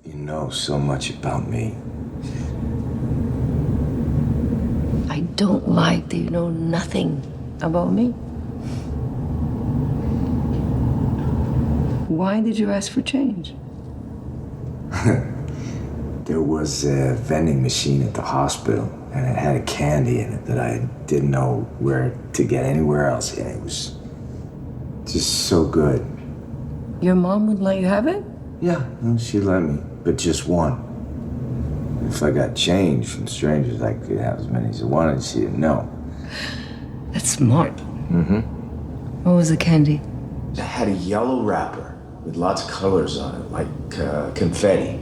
You know so much about me. I don't like that you know nothing about me. Why did you ask for change? There was a vending machine at the hospital, and it had a candy in it that I didn't know where to get anywhere else. And it was just so good. Your mom would let you have it? Yeah, well, she let me, but just one. If I got change from strangers, I could have as many as I wanted. She didn't know. That's smart. Mm-hmm. What was the candy? It had a yellow wrapper with lots of colors on it, like confetti.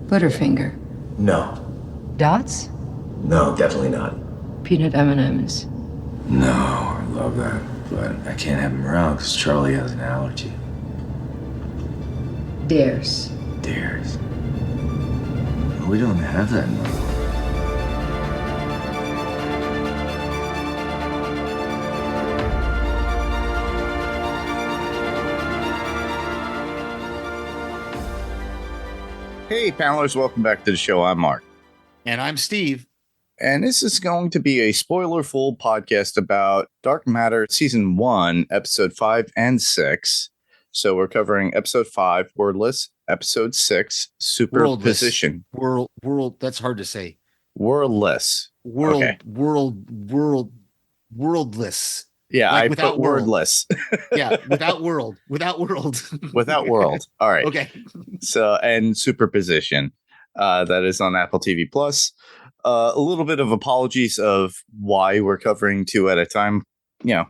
Butterfinger. No. Dots? No, definitely not. Peanut M&Ms. No, I love that, but I can't have him around because Charlie has an allergy. Dares. Dares. We don't have that no more. Hey, panelists, welcome back to the show. I'm Mark. And I'm Steve. And this is going to be a spoiler-full podcast about Dark Matter Season 1, Episode 5 and 6. So we're covering Episode 5, Wordless, Episode 6, Superposition. World, that's hard to say. Wordless. Okay. Worldless. Yeah, like I without put world. wordless. Yeah, without world. Without world. All right. Okay. So, and Superposition. That is on Apple TV Plus. A little bit of apologies of why we're covering two at a time. You know,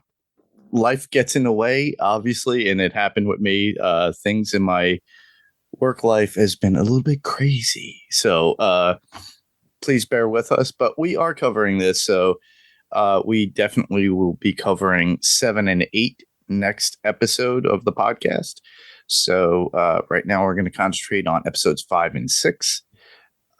life gets in the way, obviously, and it happened with me. Things in my work life has been a little bit crazy. So please bear with us, but we are covering this. So we definitely will be covering 7 and 8 next episode of the podcast. So right now we're going to concentrate on episodes 5 and 6.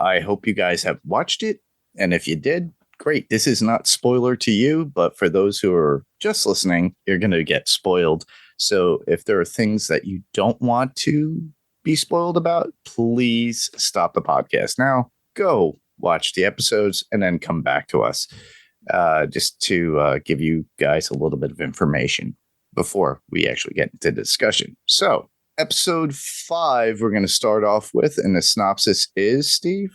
I hope you guys have watched it. And if you did, great. This is not spoiler to you, but for those who are just listening, you're going to get spoiled. So if there are things that you don't want to be spoiled about, please stop the podcast now. Go watch the episodes and then come back to us just to give you guys a little bit of information before we actually get into the discussion. So episode 5, we're going to start off with, and the synopsis is, Steve?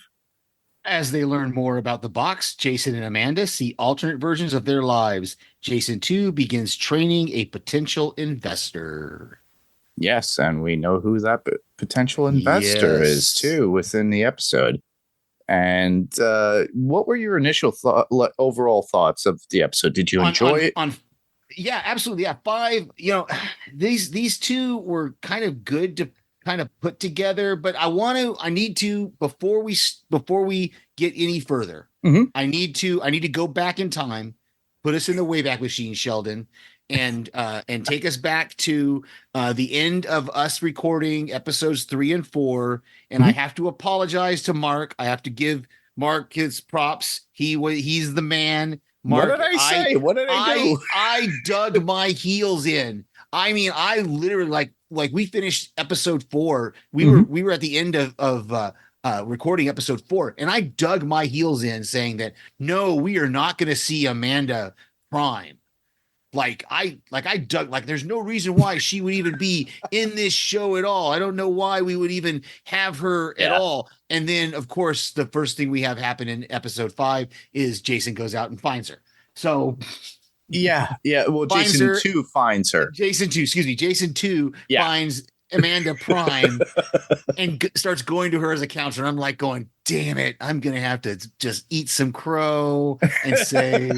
As they learn more about the box, Jason and Amanda see alternate versions of their lives. Jason, too, begins training a potential investor. Yes, and we know who that potential investor is, too, within the episode. And what were your initial overall thoughts of the episode? Did you enjoy it? Yeah, absolutely. Yeah, 5. You know, these two were kind of good to kind of put together, but I need to before we get any further. Mm-hmm. I need to go back in time, put us in the Wayback Machine, Sheldon, and take us back to the end of us recording episodes 3 and 4. And Mm-hmm. I have to apologize to Mark. I have to give Mark his props. He's the man. Mark, what did I say? What did I do? I dug my heels in. I mean, I literally like we finished episode 4. We were at the end of recording episode 4, and I dug my heels in saying that no, we are not going to see Amanda Prime. I dug, there's no reason why she would even be in this show at all. I don't know why we would even have her at all. And then, of course, the first thing we have happen in episode 5 is Jason goes out and finds her. So yeah. Well, Jason 2 finds her. Jason 2 Yeah. finds Amanda Prime and starts going to her as a counselor. I'm like going, damn it, I'm going to have to just eat some crow and say,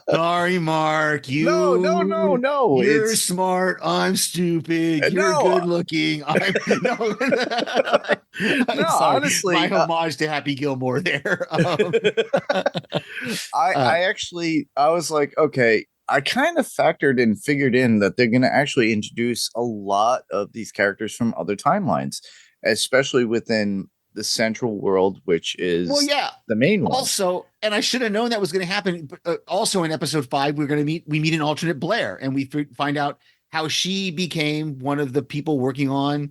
sorry, Mark, No. You're smart. I'm stupid. You're good looking. Honestly, my homage to Happy Gilmore there. I was like, okay, I kind of figured in that they're going to actually introduce a lot of these characters from other timelines, especially within the central world, which is the main one. Also, and I should have known that was going to happen. Also, in episode 5, we meet an alternate Blair, and we find out how she became one of the people working on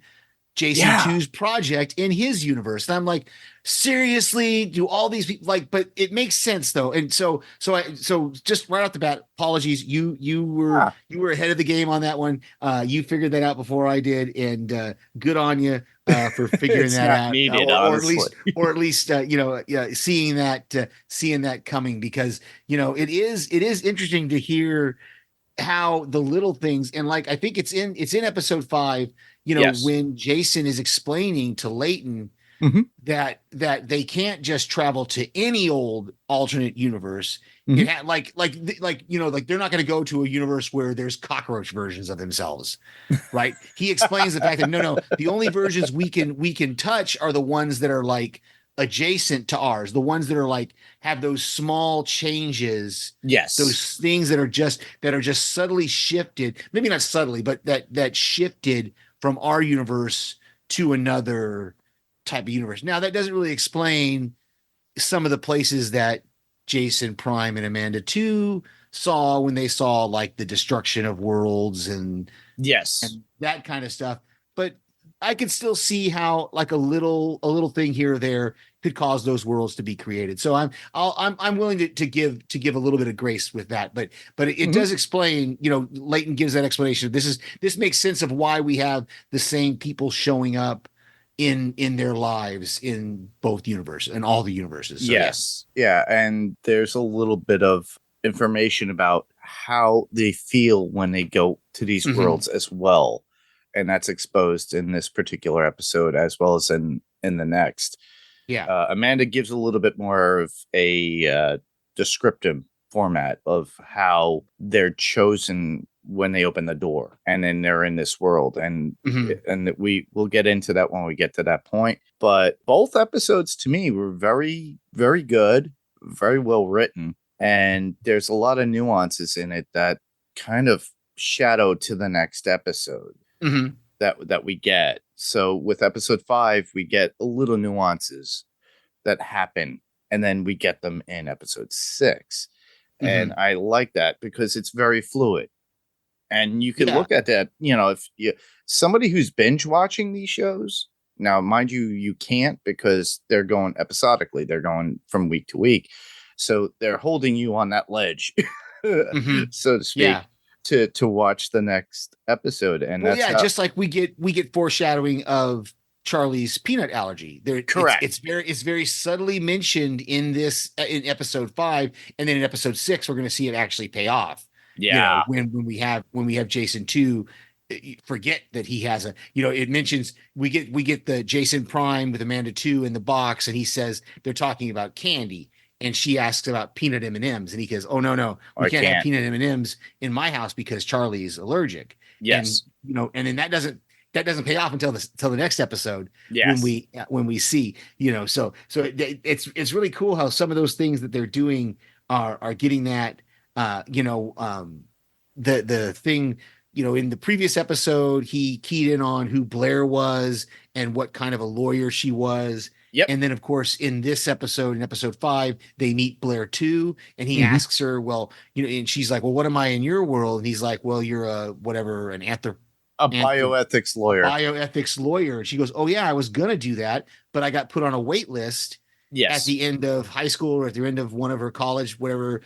Jason Yeah. 2's project in his universe. And I'm like, seriously, do all these people like, but it makes sense though. And so just right off the bat, apologies. You were ahead of the game on that one. You figured that out before I did. And good on you for figuring It's that not out. needed, Or honestly. at least, seeing that coming, because, it is interesting to hear how the little things, and like I think it's in episode 5, Yes. when Jason is explaining to Leighton Mhm. that they can't just travel to any old alternate universe. Mhm. It had like they're not going to go to a universe where there's cockroach versions of themselves, right? He explains the fact that no, the only versions we can touch are the ones that are like adjacent to ours, the ones that are like have those small changes, Yes. those things that are just subtly shifted, maybe not subtly, but that shifted from our universe to another type of universe. Now that doesn't really explain some of the places that Jason Prime and Amanda 2 saw when they saw like the destruction of worlds Yes. and that kind of stuff. But I could still see how like a little thing here or there could cause those worlds to be created. So I'm willing to give a little bit of grace with that. But it Mhm. does explain, Leighton gives that explanation. This makes sense of why we have the same people showing up in their lives in both universes and all the universes. So Yes. Yeah. And there's a little bit of information about how they feel when they go to these yeah. worlds as well. And that's exposed in this particular episode as well as in the next. Yeah. Amanda gives a little bit more of a descriptive format of how they're chosen when they open the door and then they're in this world, and Mhm. and we will get into that when we get to that point. But both episodes to me were very, very good, very well written, and there's a lot of nuances in it that kind of shadow to the next episode Mhm. that we get. So with episode 5, we get a little nuances that happen, and then we get them in episode 6. And Mhm. I like that because it's very fluid. And you can Yeah. look at that, if you somebody who's binge watching these shows. Now, mind you, you can't because they're going episodically. They're going from week to week. So they're holding you on that ledge, Mhm. so to speak, Yeah. to watch the next episode. And Well, that's yeah, how just like we get foreshadowing of Charlie's peanut allergy. There, correct. it's very subtly mentioned in this in episode 5, and then in episode 6, we're going to see it actually pay off. Yeah. When we have Jason 2, forget that he has it mentions we get the Jason Prime with Amanda 2 in the box, and he says they're talking about candy. And she asks about peanut M&Ms, and he goes, "Oh no, we I can't have can't. peanut M&Ms in my house because Charlie's allergic." And Yes. and then that doesn't pay off until the next episode when Yes. we see, it's really cool how some of those things that they're doing are getting that, the thing, in the previous episode he keyed in on who Blair was and what kind of a lawyer she was. Yep. And then, of course, in this episode, in episode 5, they meet Blair too, and he Mhm. asks her, "Well, and she's like, well, what am I in your world?" And he's like, "Well, you're a whatever, an A anthrop bioethics lawyer. bioethics lawyer." And she goes, "Oh yeah, I was gonna do that, but I got put on a wait list at Yes. the end of high school or at the end of one of her college, whatever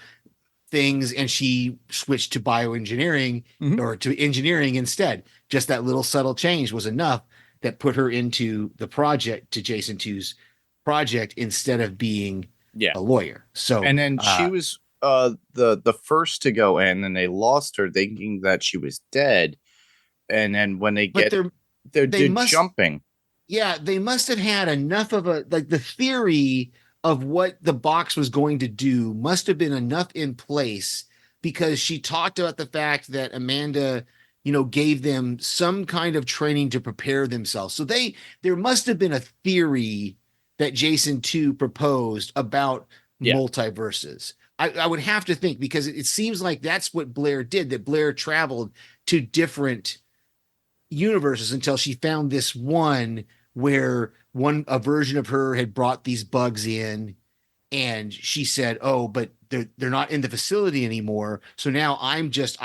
things, and she switched to bioengineering Mhm. or to engineering instead." Just that little subtle change was enough that put her into the project, to Jason 2's project, instead of being Yeah. a lawyer. So, And then she was the first to go in, and they lost her thinking that she was dead. And then when they but get they're they must jumping. yeah, they must have had enough of a like the theory of what the box was going to do must have been enough in place, because she talked about the fact that Amanda, gave them some kind of training to prepare themselves. So there must have been a theory that Jason 2 proposed about Yeah. multiverses. I would have to think, because it seems like that's what Blair did, that Blair traveled to different universes until she found this one where a version of her had brought these bugs in, And she said, "Oh, but they're not in the facility anymore. So now I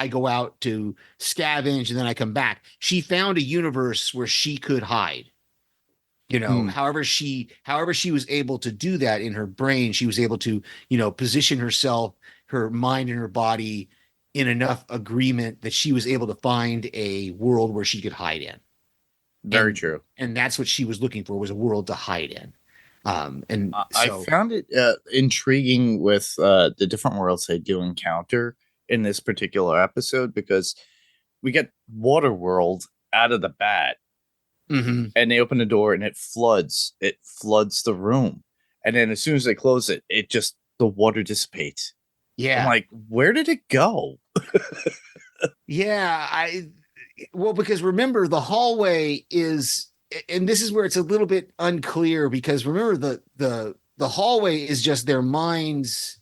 go out to scavenge and then I come back." She found a universe where she could hide. Hmm. However she was able to do that in her brain, she was able to, position herself, her mind and her body in enough agreement that she was able to find a world where she could hide in. Very And true. and that's what she was looking for, was a world to hide in. And I so found it intriguing with the different worlds they do encounter in this particular episode, because we get water world out of the bat, mhm. and they open the door and it floods the room, and then as soon as they close it, the water dissipates. I'm Yeah. like, where did it go? Yeah, well, because remember the hallway is, and this is where it's a little bit unclear, because remember the hallway is just their minds,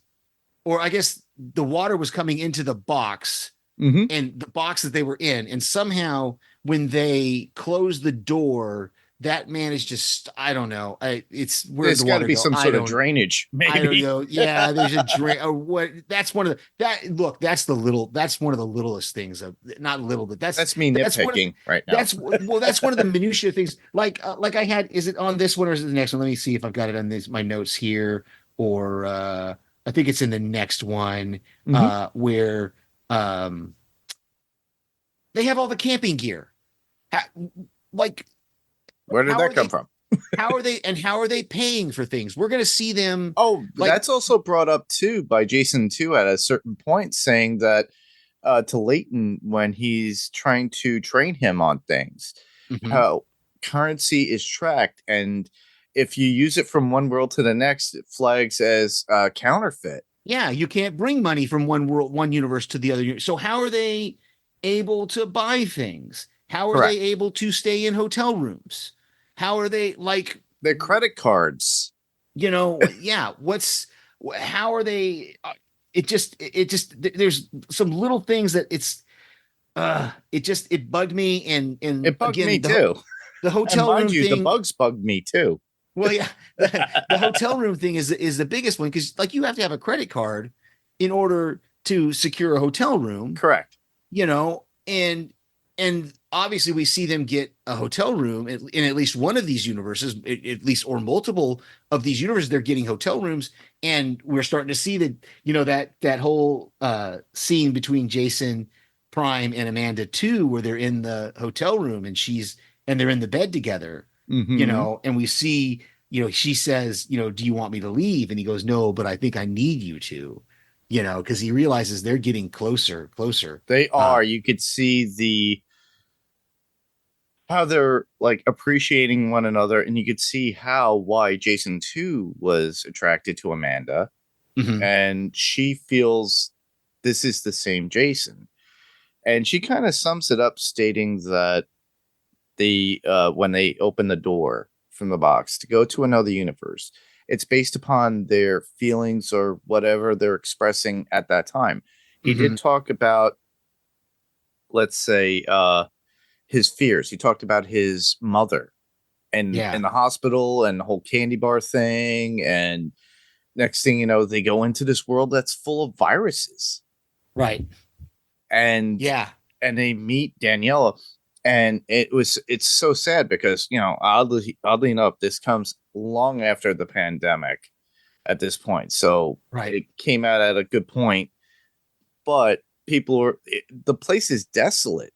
or I guess the water was coming into the box, Mm-hmm. and the box that they were in, and somehow when they closed the door, that managed to I don't know. It's where'd There's the got to water be go? some sort of drainage, I don't maybe. know. Yeah, there's a drain. Or what? That's one of look. That's one of the littlest things of, not little, but That's me that's one of nitpicking right now. that's one of the minutia things. Like I had. Is it on this one or is it the next one? Let me see if I've got it on my notes here, or I think it's in the next one, Mhm. where um they have all the camping gear. Ha- like Where did how that are come they? from? How are they paying for things? We're going to see them Oh, like. that's also brought up too by Jason too at a certain point, saying that to Leighton when he's trying to train him on things, Mhm. how currency is tracked, and if you use it from one world to the next, it flags as counterfeit. Yeah, you can't bring money from one universe to the other. So how are they able to buy things? How are they Correct. able to stay in hotel rooms? How are they like, Their credit cards. yeah, how are they there's some little things that it bugged me, and It bugged me again, too. the And hotel mind room you, the thing. bugs bugged me too. Well, yeah, the hotel room thing is the biggest one, because like you have to have a credit card in order to secure a hotel room, Correct. and obviously we see them get a hotel room in at least one of these universes, at least, or multiple of these universes. They're getting hotel rooms, and we're starting to see that, that whole scene between Jason Prime and Amanda too, where they're in the hotel room and they're in the bed together, Mm-hmm. and we see, she says, "Do you want me to leave?" And he goes, "No, but I think I need you to," because he realizes they're getting closer. They Uh, are. You could see how they're like appreciating one another, and you could see why Jason too was attracted to Amanda, mhm. and she feels this is the same Jason. And she kind of sums it up stating that when they open the door from the box to go to another universe, it's based upon their feelings or whatever they're expressing at that time. He did Mhm. talk about, let's say, his fears. He talked about his mother and Yeah, in the hospital and the whole candy bar thing. And next thing you know, they go into this world that's full of viruses. right. And Yeah. they meet Daniela. And it's so sad because, oddly enough, this comes long after the pandemic at this point. So Right. it came out at a good point, but the place is desolate.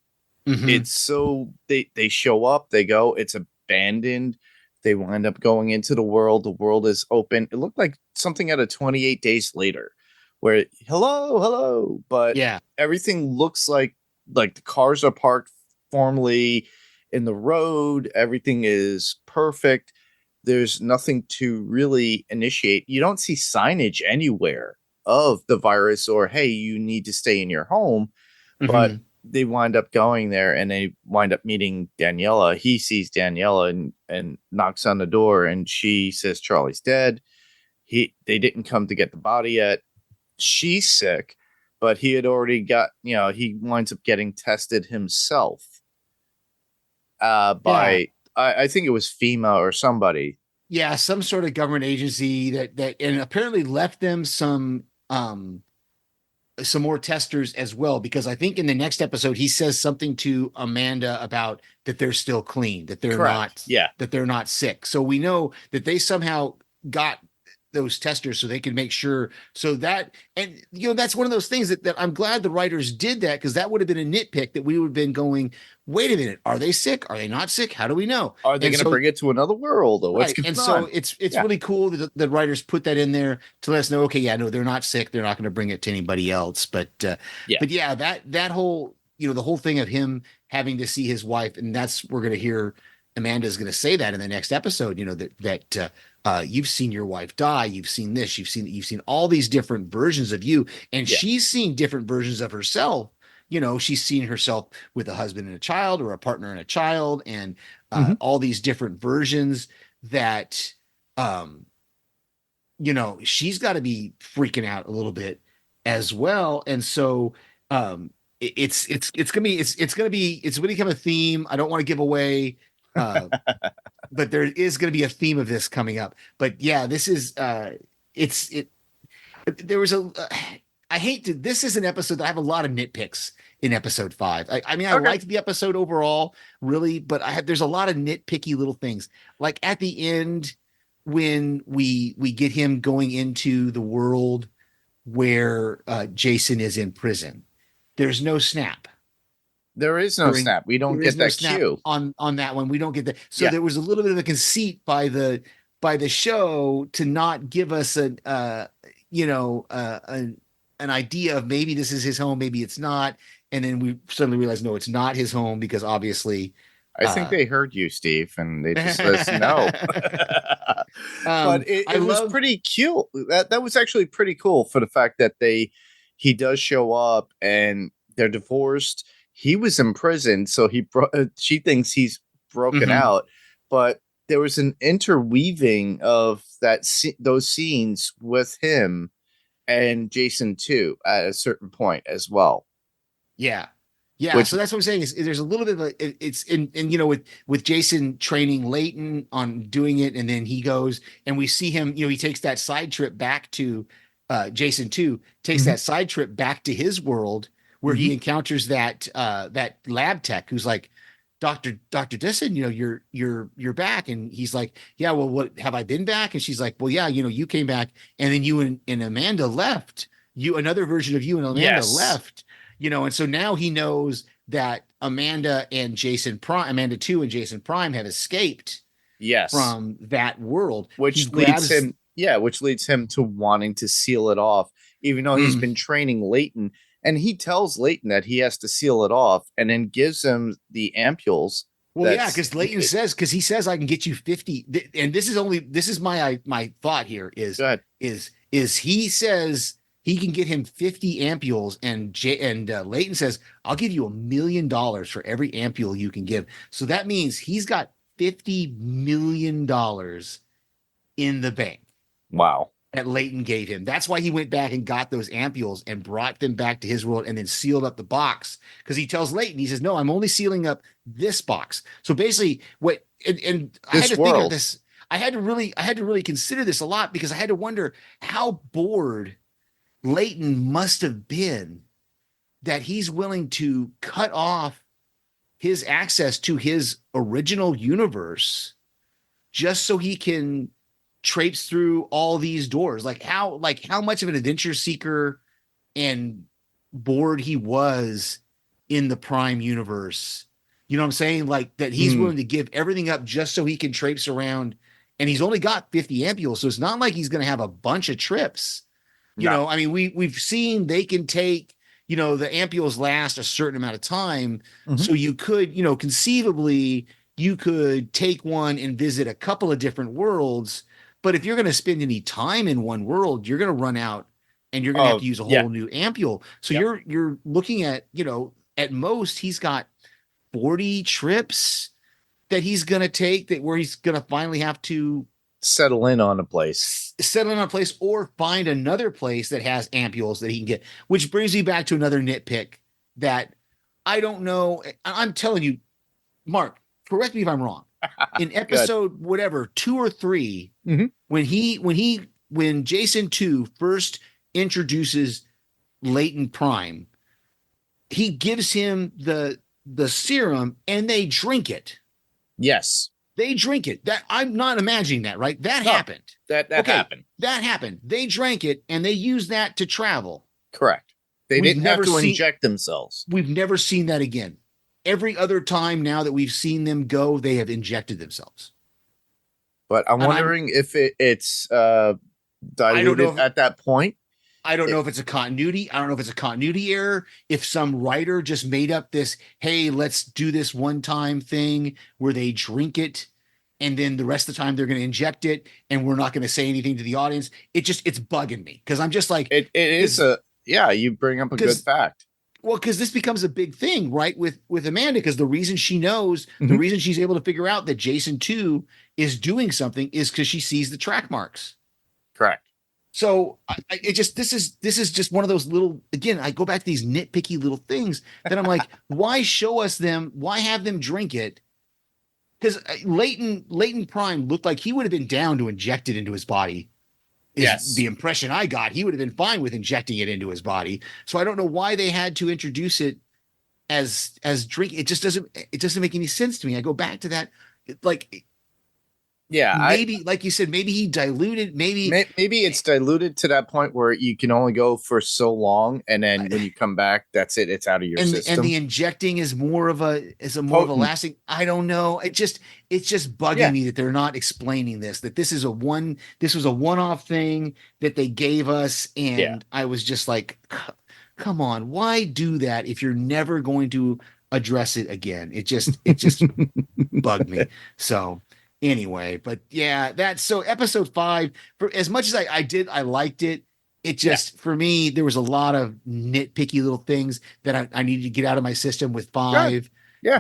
Mhm. It's so they show up, they go, it's abandoned. They wind up going into the world is open. It looked like something out of 28 days later, where hello, but Yeah. everything looks like the cars are parked formally in the road. Everything is perfect. There's nothing to really initiate. You don't see signage anywhere of the virus or hey, you need to stay in your home, but Mhm. they wind up going there and they wind up meeting Daniela. He sees Daniela and knocks on the door, and she says Charlie's dead. They didn't come to get the body yet. She's sick, but he had already he winds up getting tested himself Yeah. by I think it was FEMA or somebody. Yeah, some sort of government agency that and apparently left them some more testers as well, because I think in the next episode he says something to Amanda about that they're still clean, Correct. Yeah. that they're not sick. So we know that they somehow got those testers so they can make sure, so that, and that's one of those things that I'm glad the writers did that, because that would have been a nitpick that we would have been going, wait a minute, are they sick? Are they not sick? How do we know? Are they going to bring it to another world, or what's Right. going And on? so it's really cool that the writers put that in there to let us know, okay, yeah, no, they're not sick. They're not going to bring it to anybody else. But yeah, that whole, the whole thing of him having to see his wife, and we're going to hear Amanda's going to say that in the next episode, that you've seen your wife die. You've seen this, you've seen all these different versions of you. And she's seen different versions of herself. She's seen herself with a husband and a child, or a partner and a child, and all these different versions that, she's got to be freaking out a little bit as well. And so, it's going to become a theme. I don't want to give away, but there is going to be a theme of this coming up. But yeah, this is, there was this is an episode that I have a lot of nitpicks in episode 5. I mean, I liked the episode overall, really, but there's a lot of nitpicky little things. Like at the end, when we get him going into the world where Jason is in prison, there's no snap. There is no snap. We don't get that cue on that one. We don't get that. So there was a little bit of a conceit by the show to not give us an idea of maybe this is his home, maybe it's not. And then we suddenly realized, no, it's not his home, because obviously I think they heard you, Steve, and they just let us know. But it was pretty cute. That was actually pretty cool, for the fact that he does show up and they're divorced. He was in prison, so she thinks he's broken out, but there was an interweaving of those scenes with him and Jason too at a certain point as well. Yeah. So that's what I'm saying, is there's a little bit of it's in with Jason training Leighton on doing it, and then he goes and we see him, he takes that side trip back to Jason 2 takes that side trip back to his world, where he encounters that lab tech who's like, Dr. Disson, you're back. And he's like, yeah, well, what have I been back? And she's like, well, yeah, you came back, and then you and Amanda left. Another version of you and Amanda left, and so now he knows that Amanda 2 and Jason Prime have escaped from that world. Which leads him to wanting to seal it off, even though he's been training Leighton. And he tells Leighton that he has to seal it off, and then gives him the ampules. Well, yeah, because Leighton he says I can get you 50. And this is my thought here is he says he can get him 50 ampules, and Leighton says, I'll give you $1 million for every ampule you can give. So that means he's got $50 million in the bank. Wow. That Leighton gave him. That's why he went back and got those ampules and brought them back to his world, and then sealed up the box. Because he tells Leighton, he says, no, I'm only sealing up this box. So basically and I had to think of this. I had to really consider this a lot, because I had to wonder how bored Leighton must have been that he's willing to cut off his access to his original universe just so he can traipse through all these doors. Like how much of an adventure seeker and bored he was in the Prime universe. You know what I'm saying? Like that he's willing to give everything up just so he can traipse around, and he's only got 50 ampules. So it's not like he's going to have a bunch of trips. You know, I mean, we've seen they can take, the ampules last a certain amount of time. So you could, conceivably you could take one and visit a couple of different worlds. But if you're going to spend any time in one world, you're going to run out, and you're going to have to use a whole new ampule. So you're looking at, at most he's got 40 trips that he's going to take, where he's going to finally have to settle in on a place, or find another place that has ampules that he can get, which brings me back to another nitpick that I don't know. I'm telling you, Mark, correct me if I'm wrong. in episode whatever 2 or 3, Mhm. when Jason 2 first introduces Leighton Prime, he gives him the serum and they drink it. Yes. They drink it. That I'm not imagining that, right? That No, happened. That Okay, happened. that happened. They drank it and they used that to travel. Correct. They We've didn't have never to seen- inject themselves. We've never seen that again. Every other time now that we've seen them go, they have injected themselves. But I'm And wondering if it's I don't know diluted at that point. I don't know if it's a continuity. I don't know if it's a continuity error. If some writer just made up this, hey, let's do this one time thing where they drink it and then the rest of the time they're going to inject it and we're not going to say anything to the audience. It's bugging me because I'm just like, It is you bring up a good fact. well, because this becomes a big thing, right? With Amanda, because the reason she knows, the Mhm. reason she's able to figure out that Jason 2 is doing something is because she sees the track marks. Correct. So this is just one of those little, again, I go back to these nitpicky little things that I'm like, why show us them? Why have them drink it? Because Leighton Prime looked like he would have been down to inject it into his body. Is Yes. the impression I got. He would have been fine with injecting it into his body. So I don't know why they had to introduce it as drink. It doesn't make any sense to me. I go back to that, like, Yeah, maybe like you said, maybe he diluted, maybe it's diluted to that point where you can only go for so long, and then when you come back, that's it. It's out of your system. and the injecting is more of a Potent. lasting. I don't know. It's just bugging me that they're not explaining this. That this was a one-off thing that they gave us, and I was just like, come on, why do that if you're never going to address it again? It just bugged me. So anyway, but yeah, that's so episode 5. For as much as I liked it. It just, for me, there was a lot of nitpicky little things that I needed to get out of my system with 5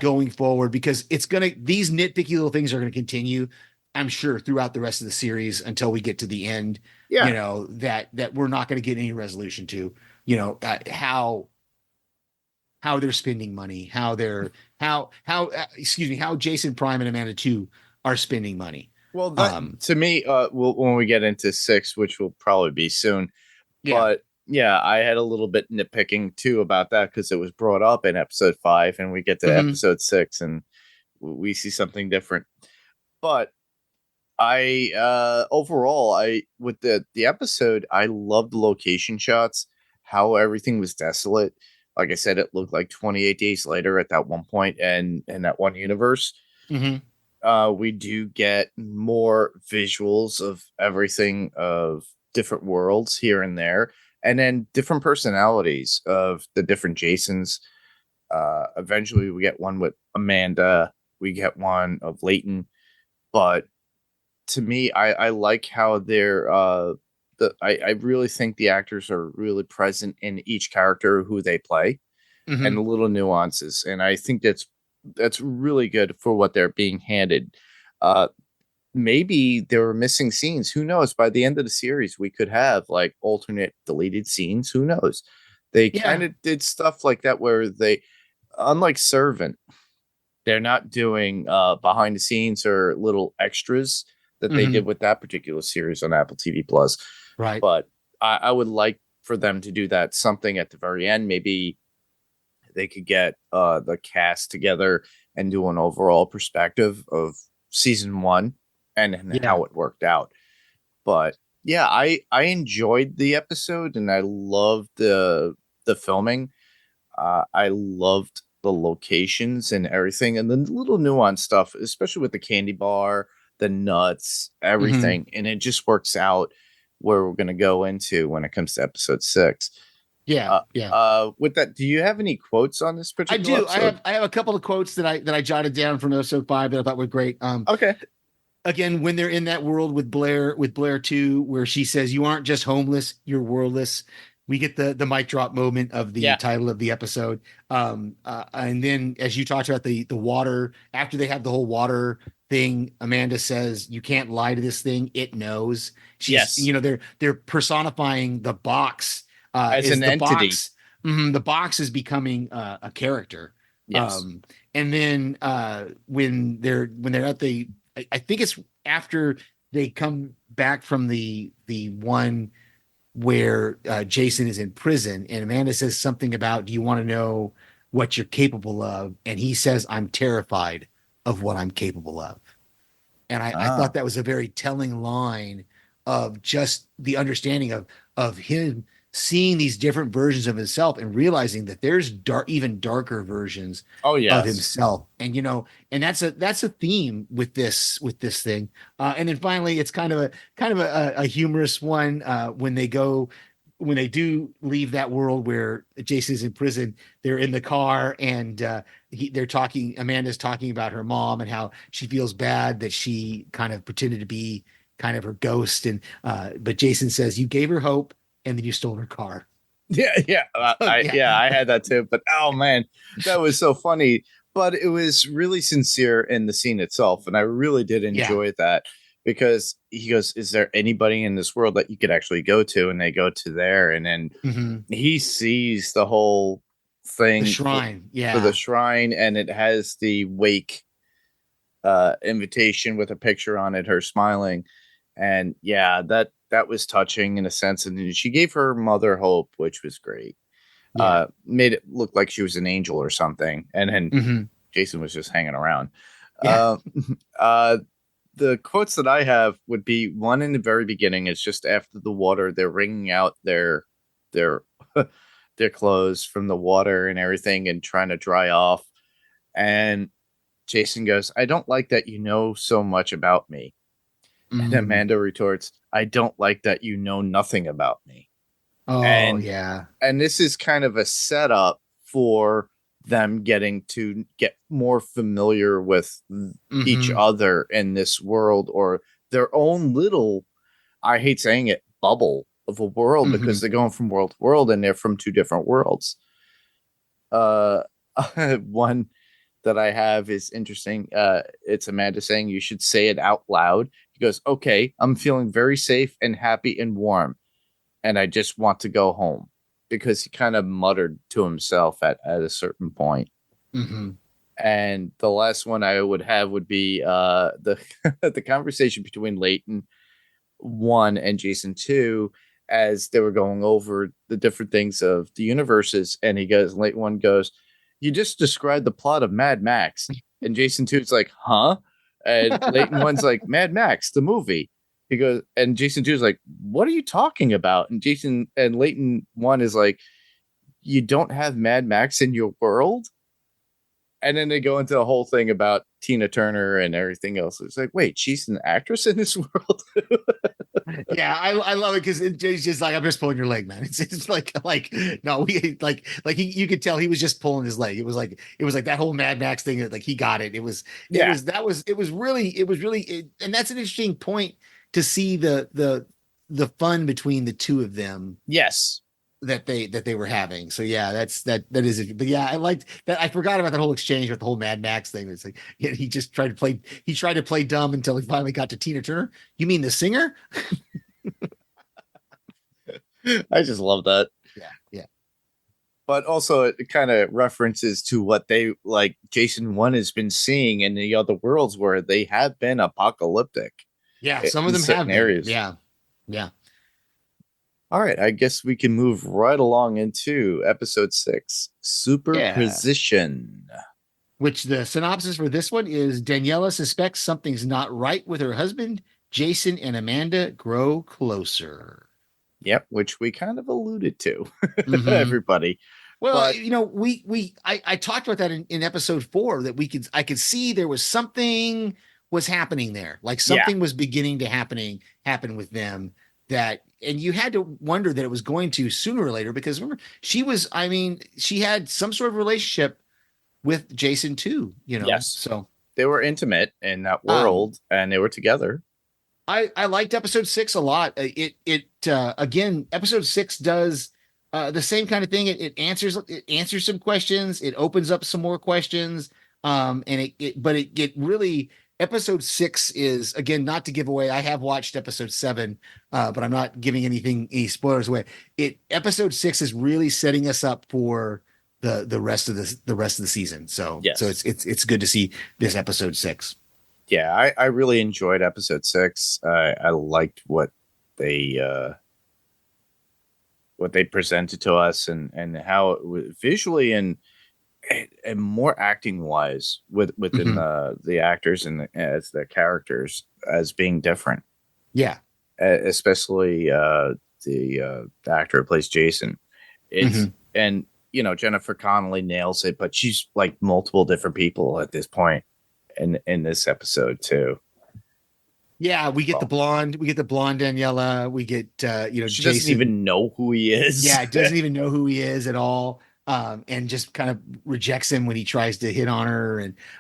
going forward, because these nitpicky little things are going to continue, I'm sure, throughout the rest of the series until we get to the end, you know, that we're not going to get any resolution to, you know, how they're spending money, how Jason Prime and Amanda 2 are spending money. Well, to me, when we get into 6, which will probably be soon, but I had a little bit nitpicking too about that because it was brought up in episode 5, and we get to episode 6 and we see something different. But overall, with the episode, I loved the location shots, how everything was desolate. Like I said, it looked like 28 Days Later at that one point, and in that one universe. We do get more visuals of everything, of different worlds here and there, and then different personalities of the different Jasons. Eventually we get one with Amanda, we get one of Leighton, but to me, I like how they're I really think the actors are really present in each character who they play, and the little nuances, and I think that's really good for what they're being handed. Maybe there were missing scenes. Who knows? By the end of the series, we could have like alternate deleted scenes. Who knows? They kind of did stuff like that where they, unlike Servant, they're not doing behind the scenes or little extras that they did with that particular series on Apple TV Plus. Right. But I would like for them to do that something at the very end. Maybe they could get the cast together and do an overall perspective of season 1 and how it worked out. But yeah, I enjoyed the episode, and I loved the filming. I loved the locations and everything, and the little nuanced stuff, especially with the candy bar, the nuts, everything, and it just works out where we're going to go into when it comes to episode 6. With that, do you have any quotes on this particular episode? I have a couple of quotes that I jotted down from episode 5 that I thought were great. Okay. Again, when they're in that world with Blair 2, where she says, "You aren't just homeless, you're worldless." We get the mic drop moment of the title of the episode. And then, as you talked about the water, after they have the whole water thing, Amanda says, "You can't lie to this thing; it knows." You know, they're personifying the box as an entity. The box is becoming a character. Yes. And then when they're at the, I think it's after they come back from the one where Jason is in prison, and Amanda says something about, "Do you want to know what you're capable of?" And he says, "I'm terrified of what I'm capable of." And I thought Ah. that was a very telling line of just the understanding of him seeing these different versions of himself and realizing that there's even darker versions Oh of yes. himself. And and that's a theme with this thing. And then finally, it's kind of a humorous one when they do leave that world where Jason's in prison. They're in the car, and they're talking. Amanda's talking about her mom and how she feels bad that she kind of pretended to be kind of her ghost. And but Jason says, "You gave her hope, and then you stole her car." Yeah, yeah, Yeah, I had that too. But oh man, that was so funny. But it was really sincere in the scene itself, and I really did yeah, enjoy that because he goes, "Is there anybody in this world that you could actually go to?" And they go to there, and then hmm he sees the whole the thing shrine. for the Yeah, shrine, and it has the wake invitation with a picture on it, her smiling, and yeah, that was touching in a sense. And she gave her mother hope, which was great. yeah, Made it look like she was an angel or something, and then hmm Jason was just hanging around. yeah, Uh, uh, the quotes that I have would be one in the very beginning. It's just after the water, they're wringing out their their clothes from the water and everything, and trying to dry off. And Jason goes, "I don't like that you know so much about me." And mm. Amanda retorts, "I don't like that you know nothing about me." Oh And yeah, this is kind of a setup for them getting to get more familiar with each hmm other in this world, or their own little, I hate saying it, bubble of a world, hmm because they're going from world to world and they're from two different worlds. Uh, one that I have is interesting. It's Amanda saying, "You should say it out loud." He goes, "Okay, I'm feeling very safe and happy and warm, and I just want to go home," because he kind of muttered to himself at a certain point. hmm And the last one I would have would be the the conversation between Leighton one and Jason two, as they were going over the different things of the universes, and he goes, Leighton one goes, "You just described the plot of Mad Max," and Jason two is like, "Huh?" And Leighton one's like, "Mad Max, the movie." He goes, and Jason two is like, "What are you talking about?" And Jason and Leighton one is like, "You don't have Mad Max in your world?" And then they go into the whole thing about Tina Turner and everything else. It's like, wait, she's an actress in this world? Yeah, I love it because it's just like, "I'm just pulling your leg, man." It's like no, we you could tell he was just pulling his leg. It was like that whole Mad Max thing that, like, he got it. Yeah. And that's an interesting point to see the fun between the two of them Yes. that they were having. So yeah, that is it. But yeah, I liked that. I forgot about that whole exchange with the whole Mad Max thing. It's like, yeah, he tried to play dumb until he finally got to Tina Turner. You mean the singer? I just love that. Yeah, yeah. But also, it kind of references to what they like Jason 1 has been seeing in the other worlds where they have been apocalyptic Yeah, some of in them certain have been. areas. Yeah. Yeah. All right, I guess we can move right along into episode 6, Yeah. Superposition. Which the synopsis for this one is: Daniela suspects something's not right with her husband. Jason and Amanda grow closer. Yep, which we kind of alluded to, hmm everybody. Well, But I talked about that in episode 4, that I could see there was something was happening there. Like yeah, something was beginning to happen with them, and you had to wonder that it was going to sooner or later, because remember, she had some sort of relationship with Jason too, yes, So they were intimate in that um world and they were together. I liked episode 6 a lot. It again, episode 6 does the same kind of thing. It answers some questions. It opens up some more questions. And it really, episode 6 is, again, not to give away. I have watched episode 7, but I'm not giving any spoilers away. Episode 6 is really setting us up for the rest of the season. So Yes. it's good to see this episode 6. Yeah, I really enjoyed episode 6. I liked what they presented to us, and how it was visually and more acting wise within the actors and as the characters as being different. Yeah. Especially the actor who plays Jason. It's and Jennifer Connelly nails it, but she's like multiple different people at this point in this episode too. Yeah, we get the blonde Daniela. We get She Jason doesn't even know who he is. Yeah, doesn't even know who he is at all. And just kind of rejects him when he tries to hit on her,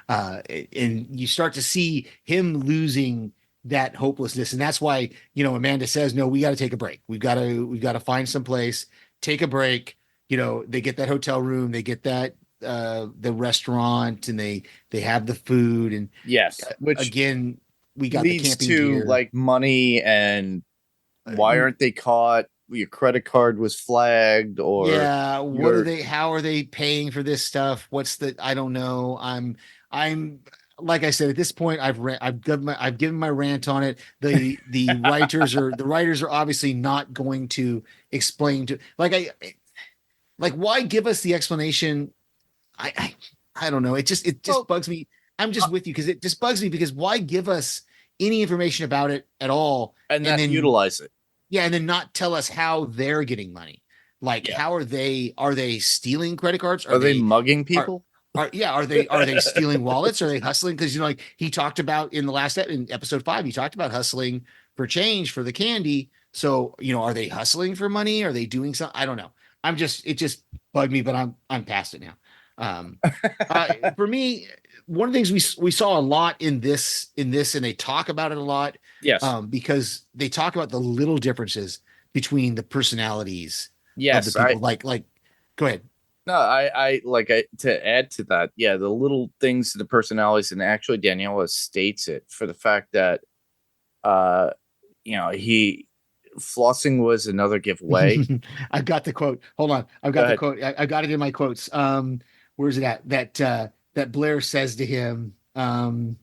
and you start to see him losing that hopelessness, and that's why Amanda says, "No, we got to take a break. We've got to find some place, take a break." They get that hotel room, they get that the restaurant, and they have the food, and yes, which again we got leads the camping to gear. like money and why aren't they caught? Your credit card was flagged, or yeah, what are they, how are they paying for this stuff? I don't know. I'm like I said, at this point I've given my rant on it. The writers are obviously not going to explain to why give us the explanation. I don't know. It just bugs me. I'm just with you because it just bugs me, because why give us any information about it at all and then utilize it? Yeah, and then not tell us how they're getting money. How are they stealing credit cards? Are they mugging people? Are they stealing wallets? Are they hustling? Because he talked about in episode 5, he talked about hustling for change for the candy. So are they hustling for money? Are they doing something? I don't know. It just bugged me, but I'm past it now. For me, one of the things we saw a lot in this, and they talk about it a lot. Yes. Because they talk about the little differences between the personalities. Yes. Of the people. Go ahead. No, I to add to that. Yeah, the little things, the personalities, and actually Daniela states it for the fact that, he flossing was another giveaway. I've got the quote. Hold on. I've got the quote. I got it in my quotes. Where's it at? That Blair says to him, or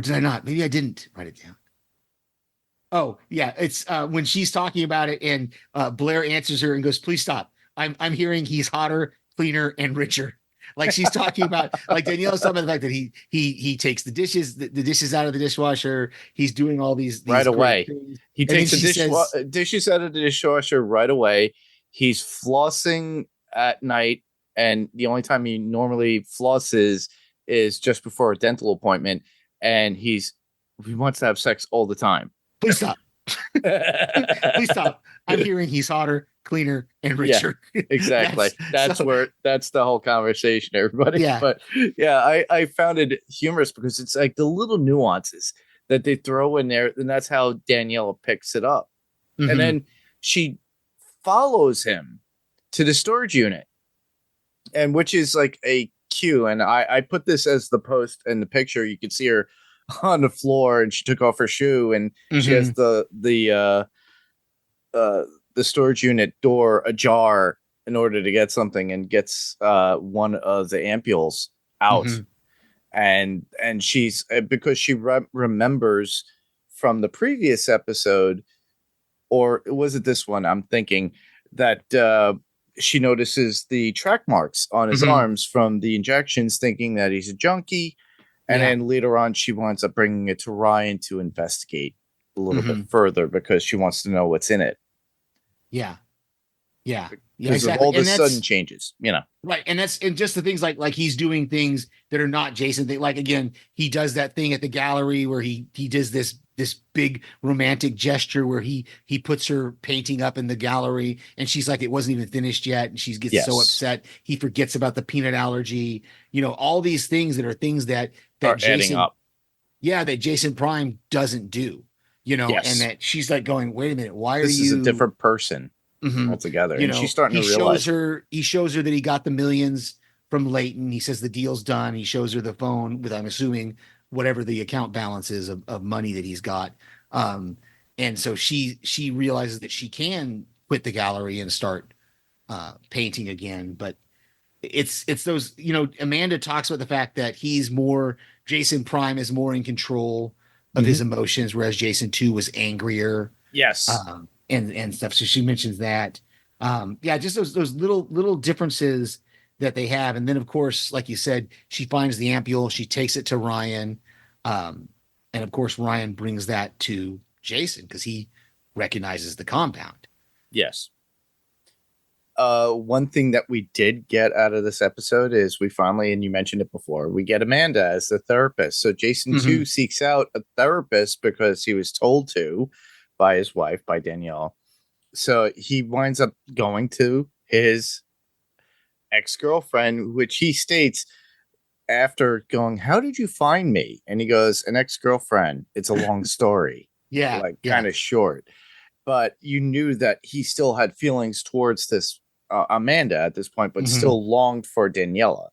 did I not? Maybe I didn't write it down. Oh yeah, it's when she's talking about it, and Blair answers her and goes, "Please stop. I'm hearing he's hotter, cleaner, and richer." Like she's talking about, like Daniela's talking about the fact that he takes the dishes out of the dishwasher. He's doing all these right away. Things. He takes the dishes out of the dishwasher right away. He's flossing at night, and the only time he normally flosses is just before a dental appointment. And he wants to have sex all the time. Please stop. Please stop. I'm hearing he's hotter, cleaner, and richer. Yeah, exactly. That's the whole conversation, everybody. Yeah. But yeah, I found it humorous because it's like the little nuances that they throw in there, and that's how Daniela picks it up. Mm-hmm. And then she follows him to the storage unit, and which is like a cue. And I put this as the post in the picture. You can see her on the floor, and she took off her shoe, and she has the storage unit door ajar in order to get something, and gets one of the ampules out. And she's because she remembers from the previous episode, or was it this one? I'm thinking that she notices the track marks on his arms from the injections, thinking that he's a junkie. And then later on, she winds up bringing it to Ryan to investigate a little bit further, because she wants to know what's in it. Yeah. Because of all the sudden changes, Right. And just the things like he's doing things that are not Jason. Like, again, he does that thing at the gallery where he does this big romantic gesture where he puts her painting up in the gallery, and she's like, it wasn't even finished yet. And she gets so upset. He forgets about the peanut allergy, all these things that are things that Jason, adding up. Yeah. That Jason Prime doesn't do, and that she's like going, wait a minute, why are you? This is a different person altogether. And she's starting to realize. He shows her that he got the millions from Leighton. He says the deal's done. He shows her the phone with, I'm assuming, whatever the account balance is of money that he's got. And so she realizes that she can quit the gallery and start painting again. But it's those, Amanda talks about the fact that Jason Prime is more in control of his emotions, whereas Jason 2 was angrier. Yes. And stuff. So she mentions that. Yeah, just those little differences that they have. And then of course, like you said, she finds the ampule, she takes it to Ryan. And of course, Ryan brings that to Jason because he recognizes the compound. Yes. One thing that we did get out of this episode is we finally, and you mentioned it before, we get Amanda as the therapist. So Jason too seeks out a therapist because he was told to by his wife, by Danielle. So he winds up going to his ex-girlfriend, which he states after going, "How did you find me?" And he goes, "An ex-girlfriend. It's a long story." Yeah. Like kind of short. But you knew that he still had feelings towards this Amanda at this point, but still longed for Daniela.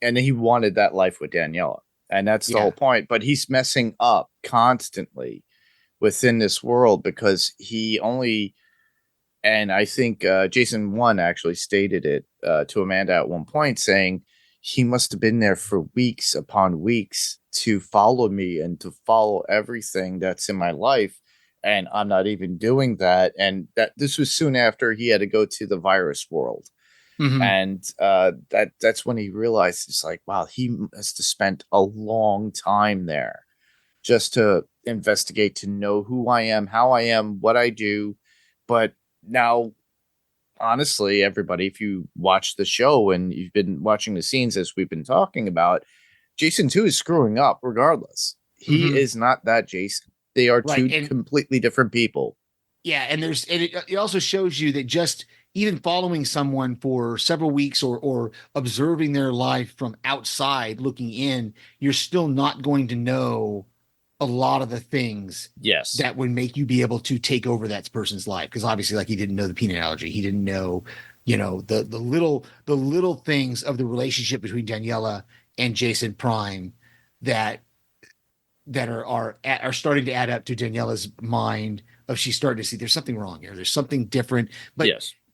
And he wanted that life with Daniela. And that's the whole point. But he's messing up constantly within this world because he only, and I think Jason 1 actually stated it to Amanda at one point, saying he must have been there for weeks upon weeks to follow me and to follow everything that's in my life. And I'm not even doing that. And that this was soon after he had to go to the virus world. And that's when he realized, it's like, wow, he must have spent a long time there just to investigate, to know who I am, how I am, what I do. But now, honestly, everybody, if you watch the show and you've been watching the scenes as we've been talking about, Jason 2 is screwing up regardless. He is not that Jason. They are two completely different people. Yeah, and it also shows you that just even following someone for several weeks or observing their life from outside looking in, you're still not going to know a lot of the things that would make you be able to take over that person's life. Because obviously, like, he didn't know the peanut allergy, he didn't know, the little things of the relationship between Daniela and Jason Prime that are starting to add up to Daniela's mind. Of she's starting to see there's something wrong here. There's something different. But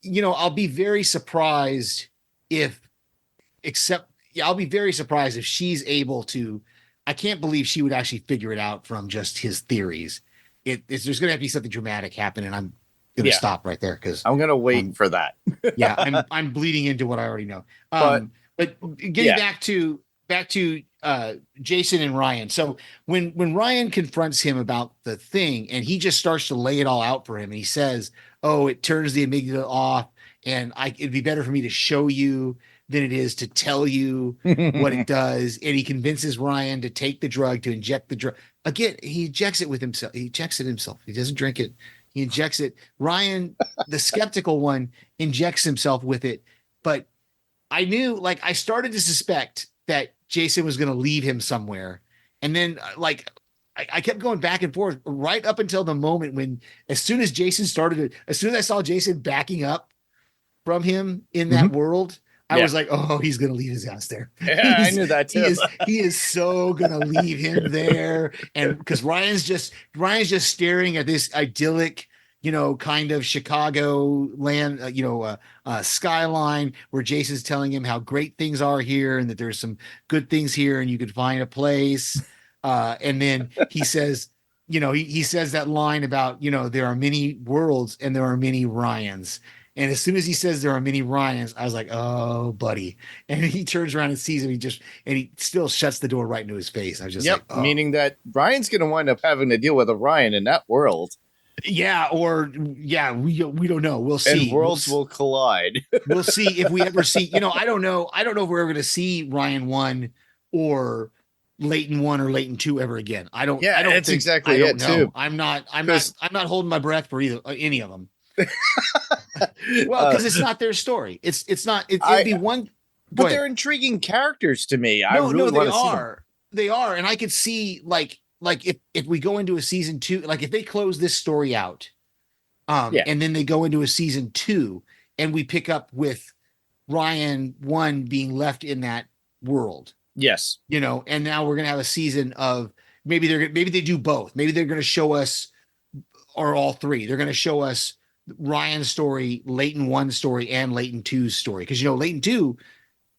I'll be very surprised I'll be very surprised if she's able to. I can't believe she would actually figure it out from just his theories. There's going to have to be something dramatic happen, and I'm going to stop right there because I'm going to wait for that. I'm bleeding into what I already know. But getting back to Jason and Ryan. So when Ryan confronts him about the thing and he just starts to lay it all out for him, and he says, "Oh, it turns the amygdala off, and it'd be better for me to show you than it is to tell you what it does." And he convinces Ryan to take the drug, to inject the drug. Again, he injects it with himself. He injects it himself. He doesn't drink it. He injects it. Ryan, the skeptical one, injects himself with it. But I knew, like, I started to suspect that Jason was going to leave him somewhere. And then, like, I kept going back and forth right up until the moment when, as soon as I saw Jason backing up from him in that world, I was like, oh, he's going to leave his ass there. Yeah, I knew that too. He is so going to leave him there. And because Ryan's just staring at this idyllic, kind of Chicago land, skyline, where Jason's telling him how great things are here and that there's some good things here and you could find a place. And then he says, he says that line about, there are many worlds and there are many Ryans. And as soon as he says there are many Ryans, I was like, oh, buddy. And he turns around and sees him. He still shuts the door right into his face. I was just like, oh. Meaning that Ryan's going to wind up having to deal with a Ryan in that world. Yeah, we don't know. We'll see. And worlds will collide. We'll see if we ever see. I don't know. I don't know if we're ever going to see Ryan 1 or Leighton 1 or Leighton 2 ever again. I don't. Yeah, I don't that's think, exactly I don't it know. too. I'm not holding my breath for any of them. Well, because it's not their story. It's not. It'd be one. But they're intriguing characters to me. They are, and I could see like if we go into a season 2, like if they close this story out, and then they go into a season 2, and we pick up with Ryan 1 being left in that world. Yes, and now we're gonna have a season of maybe they do both. Maybe they're gonna show us, or all three. They're gonna show us Ryan's story, Leighton 1's story, and Leighton 2's story. Because, you know, Leighton 2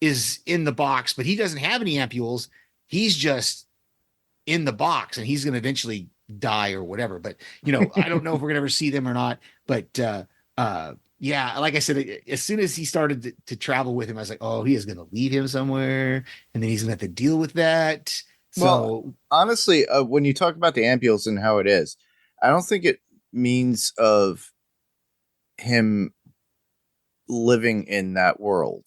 is in the box, but he doesn't have any ampules. He's just in the box, and he's going to eventually die or whatever. But, you know, I don't know if we're going to ever see them or not. But yeah, like I said, as soon as he started to travel with him, I was like, oh, he is going to leave him somewhere, and then he's going to have to deal with that. Well, honestly, when you talk about the ampules and how it is, I don't think it means of him living in that world.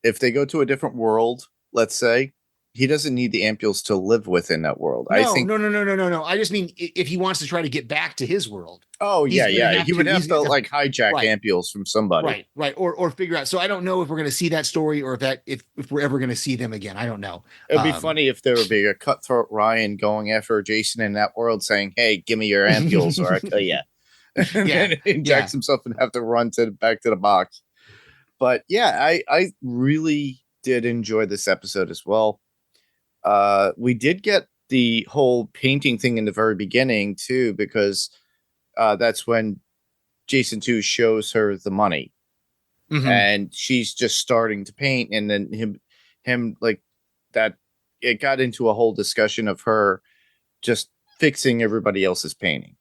If they go to a different world, let's say, he doesn't need the ampules to live within that world. No, I think. No. I just mean if he wants to try to get back to his world. Oh yeah, yeah. He would have to like hijack right. ampules from somebody. Right. Or figure out. So I don't know if we're going to see that story or if we're ever going to see them again. I don't know. It'd be funny if there would be a cutthroat Ryan going after Jason in that world, saying, "Hey, give me your ampules, or I kill you." Yeah, and injects himself and have to run back to the box. But yeah, I really did enjoy this episode as well. We did get the whole painting thing in the very beginning too, because that's when Jason 2 shows her the money, and she's just starting to paint, and then him like that. It got into a whole discussion of her just fixing everybody else's painting.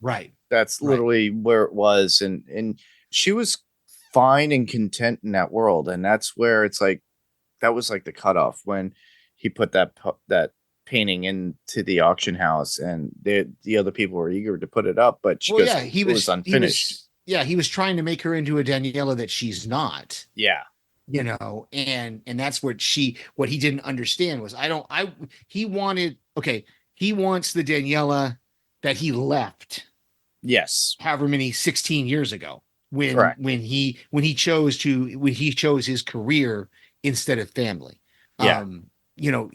Right. That's literally where it was, and she was fine and content in that world, and that's where it's like that was like the cutoff when he put that painting into the auction house, and the other people were eager to put it up, but it was unfinished. He was trying to make her into a Daniela that she's not. Yeah. You know, and that's what he didn't understand was he wants the Daniela that he left. Yes. However many 16 years ago when he chose his career instead of family. Yeah. You know,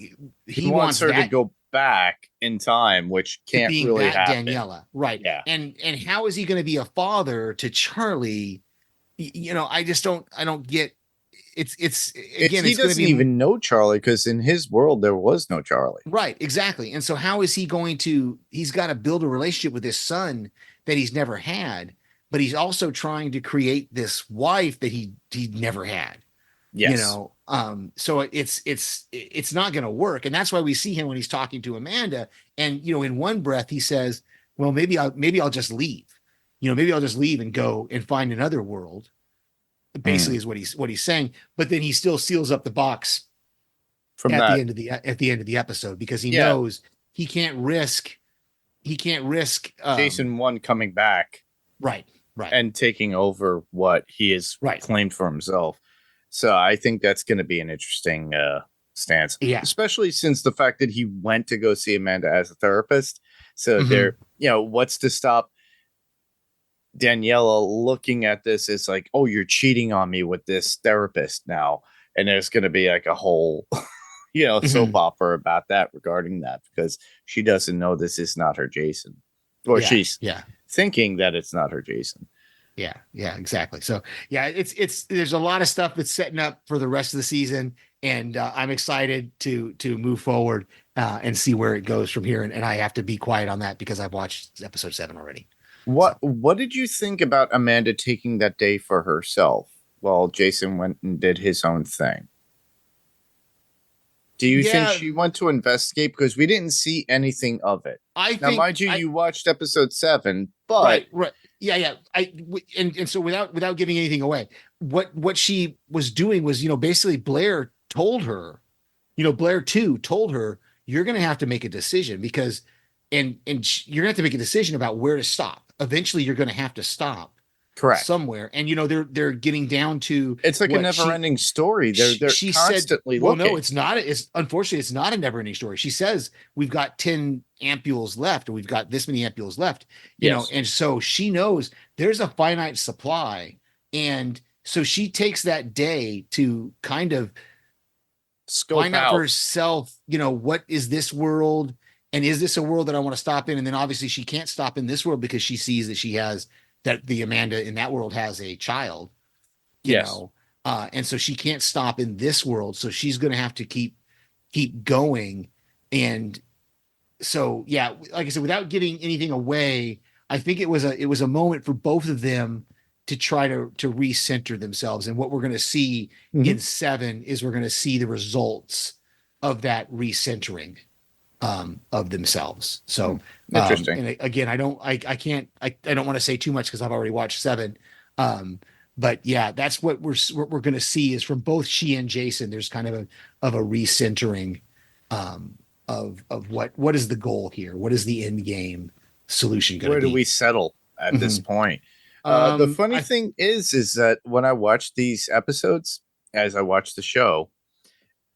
he wants her to go back in time, which can't really happen. Daniela, right? Yeah. And how is he going to be a father to Charlie? You know, I don't get. It's again. He doesn't even know Charlie because in his world there was no Charlie. Right, exactly. And so how is he going to? He's got to build a relationship with his son that he's never had, but he's also trying to create this wife that he never had. Yes. You know, so it's not going to work, and that's why we see him when he's talking to Amanda, and you know, in one breath he says, "Well, maybe I'll just leave. You know, maybe I'll just leave and go and find another world." Basically, is what he's saying, but then he still seals up the box at the end of the episode because he knows he can't risk Jason 1 coming back, right, and taking over what he has claimed for himself. So I think that's going to be an interesting stance, especially since the fact that he went to go see Amanda as a therapist. So there, you know, what's to stop Daniela looking at this is like, oh, you're cheating on me with this therapist now, and there's going to be like a whole soap opera about that regarding that, because she doesn't know this is not her Jason, or she's thinking that it's not her Jason. Yeah, exactly. So it's there's a lot of stuff that's setting up for the rest of the season, and I'm excited to move forward and see where it goes from here. And I have to be quiet on that because I've watched episode 7 already. What did you think about Amanda taking that day for herself while Jason went and did his own thing? Do you think she went to investigate? Because we didn't see anything of it. Mind you, you watched episode 7, but right. Yeah. And so without giving anything away, what she was doing was, basically Blair told her, Blair 2 told her, you're going to have to make a decision because, you're going to have to make a decision about where to stop. Eventually you're going to have to stop. Correct. Somewhere. And they're getting down to, it's like a never-ending story. They're constantly looking. No, it's not. Unfortunately, it's not a never-ending story. She says we've got 10 ampules left, or we've got this many ampules left. You know, and so she knows there's a finite supply, and so she takes that day to kind of find out for herself. What is this world, and is this a world that I want to stop in? And then obviously she can't stop in this world because she sees that she has. That the Amanda in that world has a child, you know, and so she can't stop in this world. So she's going to have to keep going. And so, like I said, without giving anything away, I think it was a moment for both of them to try to recenter themselves. And what we're going to see in 7 is we're going to see the results of that recentering of themselves. So, Interesting. and again, I don't want to say too much because I've already watched 7. But yeah, that's what we're going to see is from both she and Jason. There's kind of a recentering of what is the goal here? What is the end game solution going to Where do be? we settle at this Mhm. point? The funny I thing is that when I watch these episodes, as I watch the show,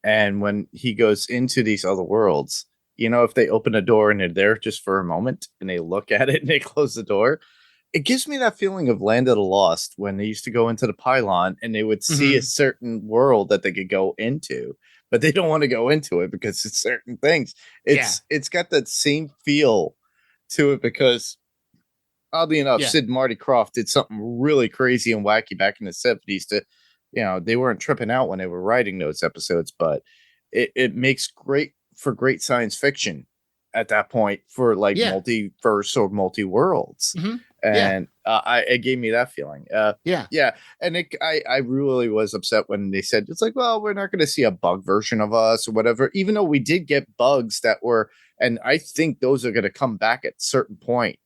and when he goes into these other worlds, if they open a door and they're there just for a moment and they look at it and they close the door, it gives me that feeling of Land of the Lost when they used to go into the pylon and they would see a Mhm. certain world that they could go into, but they don't want to go into it because it's certain things. Yeah, It's got that same feel to it because oddly enough, yeah, Sid and Marty Krofft did something really crazy and wacky back in the 70s to, they weren't tripping out when they were writing those episodes, but it makes great science fiction at that point for like yeah, multiverse or multi worlds. hmm yeah, And it gave me that feeling. yeah, Yeah. And I really was upset when they said, it's like, well, we're not going to see a bug version of us or whatever, even though we did get bugs that were, and I think those are going to come back at certain point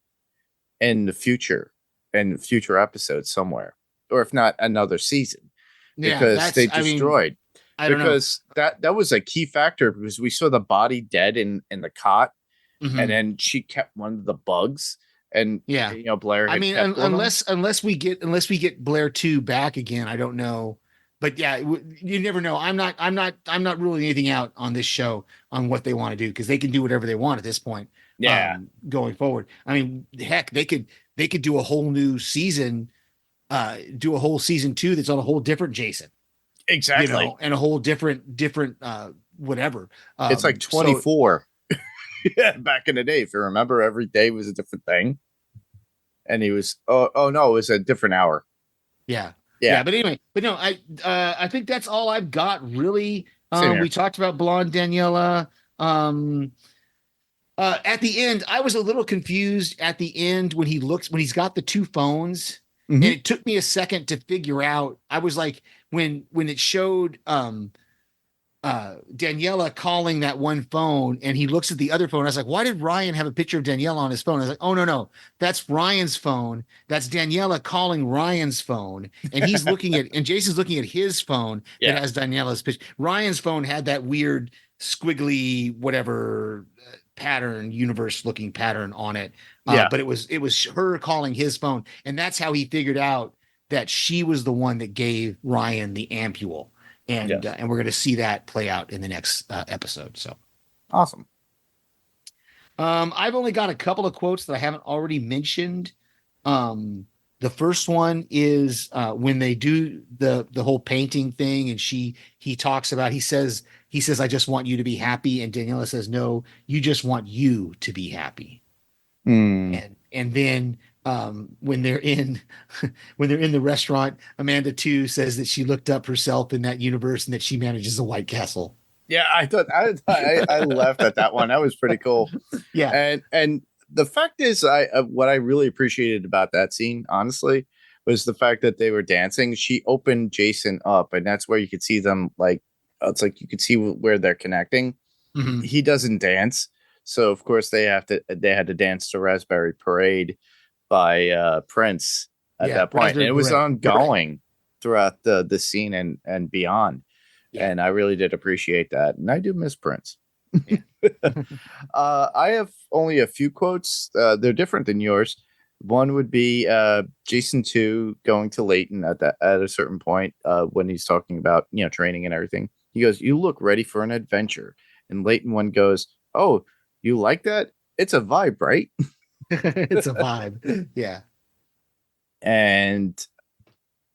in the future in future episodes somewhere, or if not another season, yeah. because they I mean, destroyed, I don't know. because that was a key factor because we saw the body dead in the cot, and Hmm. then she kept one of the bugs, and Yeah. Blair I had mean, kept one of them. unless we get Blair 2 back again, I don't know. But yeah, you never know. I'm not ruling anything out on this show on what they want to do because they can do whatever they want at this point Yeah, going forward. I mean, heck, they could do a whole new season, do a whole season 2 that's on a whole different Jason, exactly. and a whole different whatever. It's like So 24. Yeah, back in the day, if you remember, every day was a different thing, and he was, oh no, it was a different hour. yeah. Yeah, Yeah, but anyway, but no, I think that's all I've got really. same We here. talked about blonde Daniela. Um at the end, I was a little confused at the end when he's got the two phones, and Hmm. it took me a second to figure out. I was like, when it showed Daniela calling that one phone and he looks at the other phone. I was like, why did Ryan have a picture of Daniela on his phone? I was like, oh no, that's Ryan's phone. That's Daniela calling Ryan's phone. And Jason's looking at his phone that Yeah, has Daniela's picture. Ryan's phone had that weird squiggly, whatever pattern, universe looking pattern on it. yeah, But it was her calling his phone. And that's how he figured out that she was the one that gave Ryan the ampule, and yes, and we're going to see that play out in the next episode. So, awesome. I've only got a couple of quotes that I haven't already mentioned. The first one is when they do the whole painting thing, and he says, "I just want you to be happy," and Daniela says, "No, you just want you to be happy." Hmm. And then when they're in when they're in the restaurant, Amanda too says that she looked up herself in that universe and that she manages the White Castle. Yeah, I laughed at that one. That was pretty cool. Yeah. And the fact is, I what I really appreciated about that scene, honestly, was the fact that they were dancing. She opened Jason up, and that's where you could see them. Like, it's like you could see where they're connecting. Hmm. He doesn't dance, so of course they had to dance to Raspberry Parade by Prince at Yeah. that point, and Raspberry it was beret. Beret. ongoing throughout the scene and beyond. Yeah. And I really did appreciate that, and I do miss Prince. Yeah. I have only a few quotes. They're different than yours. One would be Jason 2 going to Leighton at a certain point when he's talking about training and everything. He goes, "You look ready for an adventure," and Leighton one goes, "Oh, you like that? It's a vibe, right?" It's a vibe. Yeah. And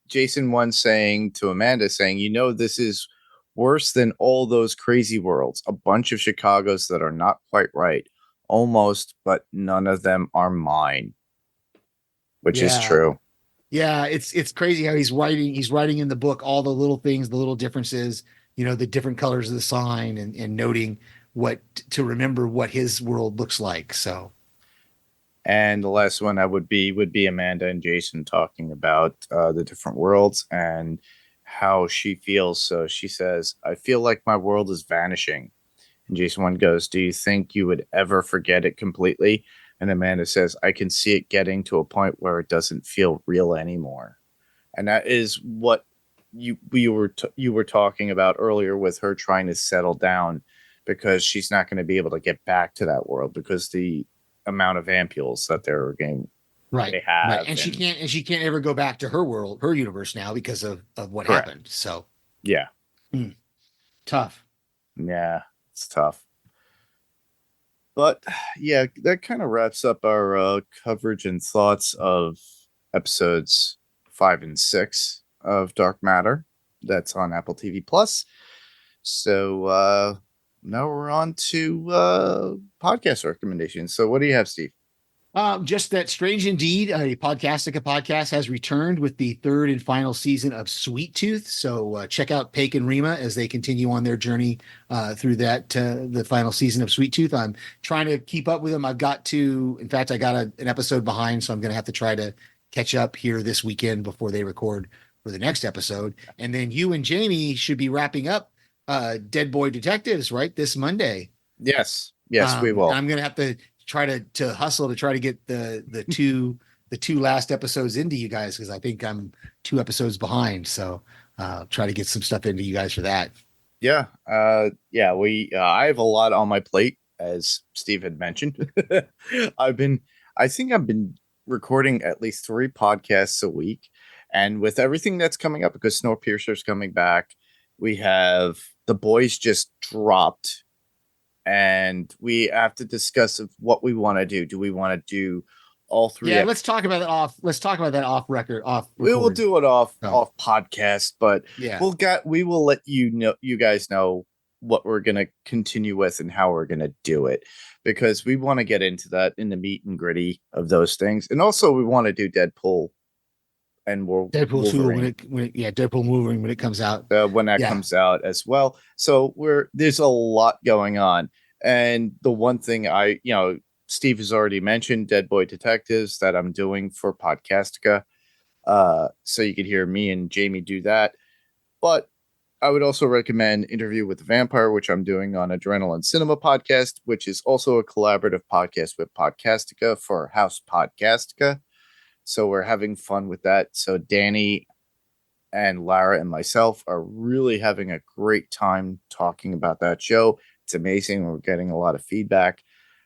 Jason one saying to Amanda, saying, "This is worse than all those crazy worlds. A bunch of Chicago's that are not quite right, almost, but none of them are mine," which is Yeah. true. Yeah. It's crazy how he's writing in the book all the little things, the little differences, the different colors of the sign, and noting what to remember what his world looks like. So And the last one I would be Amanda and Jason talking about the different worlds and how she feels. So she says, "I feel like my world is vanishing." And Jason one goes, "Do you think you would ever forget it completely?" And Amanda says, "I can see it getting to a point where it doesn't feel real anymore." And that is what you were talking about earlier with her trying to settle down because she's not going to be able to get back to that world because the amount of ampules that Right. they have. Right. And she can't ever go back to her world, her universe now because of what Correct. happened. So Yeah. tough. Yeah. It's tough. But yeah, that kind of wraps up our coverage and thoughts of episodes 5 and 6 of Dark Matter. That's on Apple TV Plus. So now we're on to podcast recommendations. So what do you have, Steve? Just that Strange Indeed, a Podcastica podcast, has returned with the third and final season of Sweet Tooth. So check out Paik and Rima as they continue on their journey through the final season of Sweet Tooth. I'm trying to keep up with them. I got an episode behind, so I'm going to have to try to catch up here this weekend before they record for the next episode. And then you and Jamie should be wrapping up Dead Boy Detectives, right, this Monday. Yes, we will. I'm going to have to try to hustle to try to get the two last episodes into you guys because I think I'm 2 episodes behind. So try to get some stuff into you guys for that. Yeah, I have a lot on my plate, as Steve had mentioned. I think I've been recording at least 3 podcasts a week, and with everything that's coming up, because Snowpiercer's coming back, we have The Boys just dropped. And we have to discuss of what we want to do. Do we want to do all 3? Yeah, let's talk about that off. Let's talk about that off record. We will do it off podcast, but yeah, we will let you guys know what we're gonna continue with and how we're gonna do it because we want to get into that in the meat and gritty of those things, and also we want to do Deadpool and Deadpool 2 Deadpool Wolverine when it comes out. When that comes out as well. So there's a lot going on. And the one thing Steve has already mentioned Dead Boy Detectives that I'm doing for Podcastica. So you could hear me and Jamie do that. But I would also recommend Interview with the Vampire, which I'm doing on Adrenaline Cinema Podcast, which is also a collaborative podcast with Podcastica for House Podcastica. So we're having fun with that. So Danny and Lara and myself are really having a great time talking about that show. It's amazing. We're getting a lot of feedback.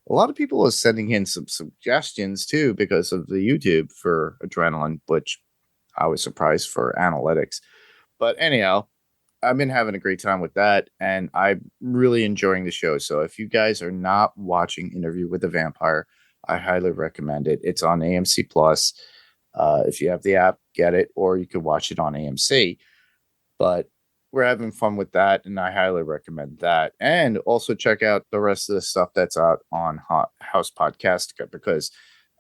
A lot of people are sending in some suggestions too because of the YouTube for Adrenaline, which I was surprised for analytics. But anyhow, I've been having a great time with that, and I'm really enjoying the show. So if you guys are not watching Interview with the Vampire, I highly recommend it. It's on AMC Plus. If you have the app, get it, or you can watch it on AMC. But we're having fun with that, and I highly recommend that. And also check out the rest of the stuff that's out on House Podcastica because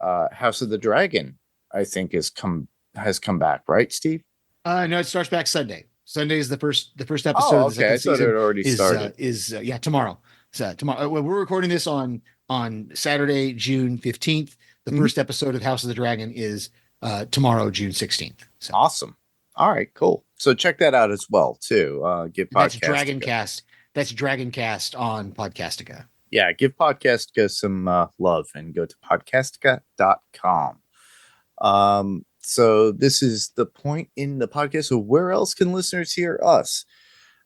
House of the Dragon, I think, has come back, right, Steve? No, it starts back Sunday. Sunday is the first episode. Oh, of the okay. I thought it already started. Tomorrow. So tomorrow we're recording this on Saturday, June 15th. The first episode of House of the Dragon is tomorrow, June 16th. So. Awesome. All right, cool. So check that out as well too. Give That's Podcastica. That's Dragoncast on Podcastica. Yeah, give Podcastica some love and go to podcastica.com. So this is the point in the podcast. So where else can listeners hear us?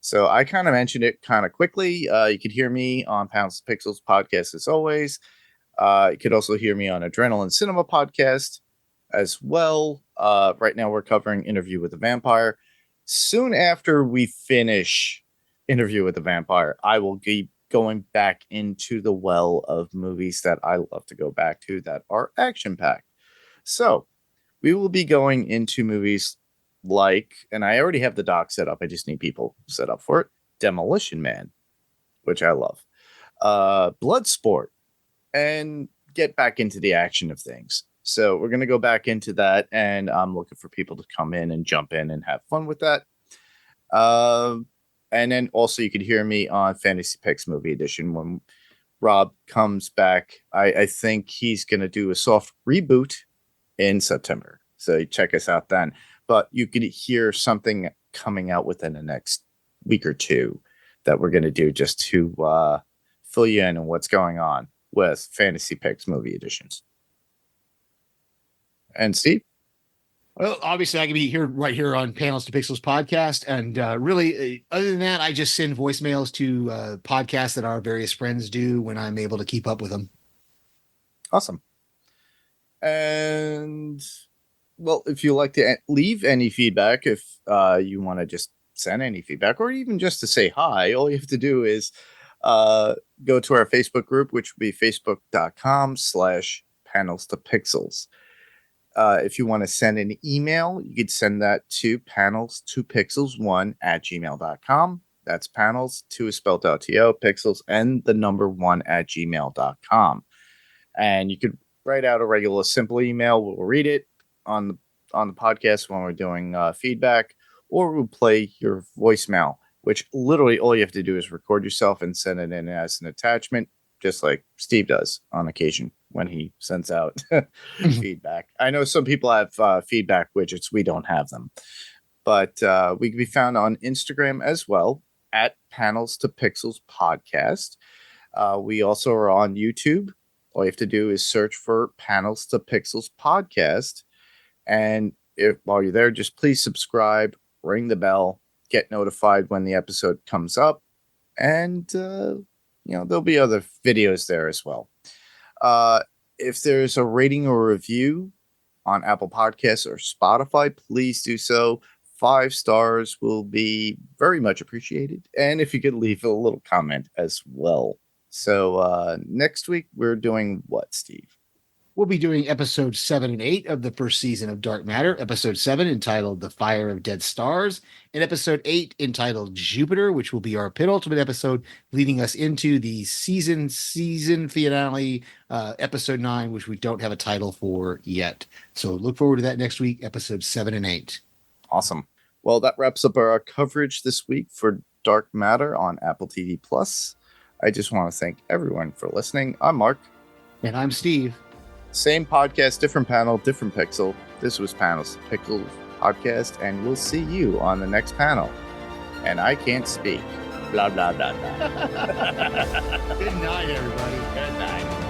So I kind of mentioned it kind of quickly. You could hear me on Pounds Pixels podcast as always. You could also hear me on Adrenaline Cinema podcast as well. Right now we're covering Interview with the Vampire. Soon after we finish Interview with the Vampire, I will be going back into the well of movies that I love to go back to that are action-packed. So we will be going into movies like, and I already have the doc set up, I just need people set up for it, Demolition Man, which I love, Bloodsport, and get back into the action of things. So we're going to go back into that, and I'm looking for people to come in and jump in and have fun with that. And then also you could hear me on Fantasy Picks Movie Edition when Rob comes back. I think he's going to do a soft reboot in September. So check us out then. But you could hear something coming out within the next week or two that we're going to do just to fill you in on what's going on with Fantasy Picks movie editions. And Steve? Well, obviously, I can be here right here on Panels to Pixels podcast. And really, other than that, I just send voicemails to podcasts that our various friends do when I'm able to keep up with them. Awesome. And, well, if you like to leave any feedback, if you want to just send any feedback or even just to say hi, all you have to do is go to our Facebook group, which would be facebook.com/panels to pixels. If you want to send an email, you could send that to panels2pixels1@gmail.com. That's panels, 2 is spelled out to pixels, and the number 1@gmail.com. And you could write out a regular simple email. We'll read it on the podcast when we're doing feedback, or we'll play your voicemail, which literally all you have to do is record yourself and send it in as an attachment, just like Steve does on occasion when he sends out feedback. I know some people have feedback widgets. We don't have them. But we can be found on Instagram as well at Panels to Pixels Podcast. We also are on YouTube. All you have to do is search for Panels to Pixels Podcast. And while you're there, just please subscribe, ring the bell, get notified when the episode comes up. And, there'll be other videos there as well. If there's a rating or review on Apple Podcasts or Spotify, please do so. 5 stars will be very much appreciated. And if you could leave a little comment as well. So next week, we're doing what, Steve? We'll be doing episode 7 and 8 of the first season of Dark Matter. Episode 7 entitled The Fire of Dead Stars, and episode 8 entitled Jupiter, which will be our penultimate episode leading us into the season finale, episode 9, which we don't have a title for yet. So look forward to that next week, episode 7 and 8. Awesome. Well, that wraps up our coverage this week for Dark Matter on Apple TV Plus. I just want to thank everyone for listening. I'm Mark. And I'm Steve. Same podcast, different panel, different pixel. This was Panels to Pixels Podcast, and we'll see you on the next panel. And I can't speak. Blah, blah, blah, blah. Good night, everybody. Good night.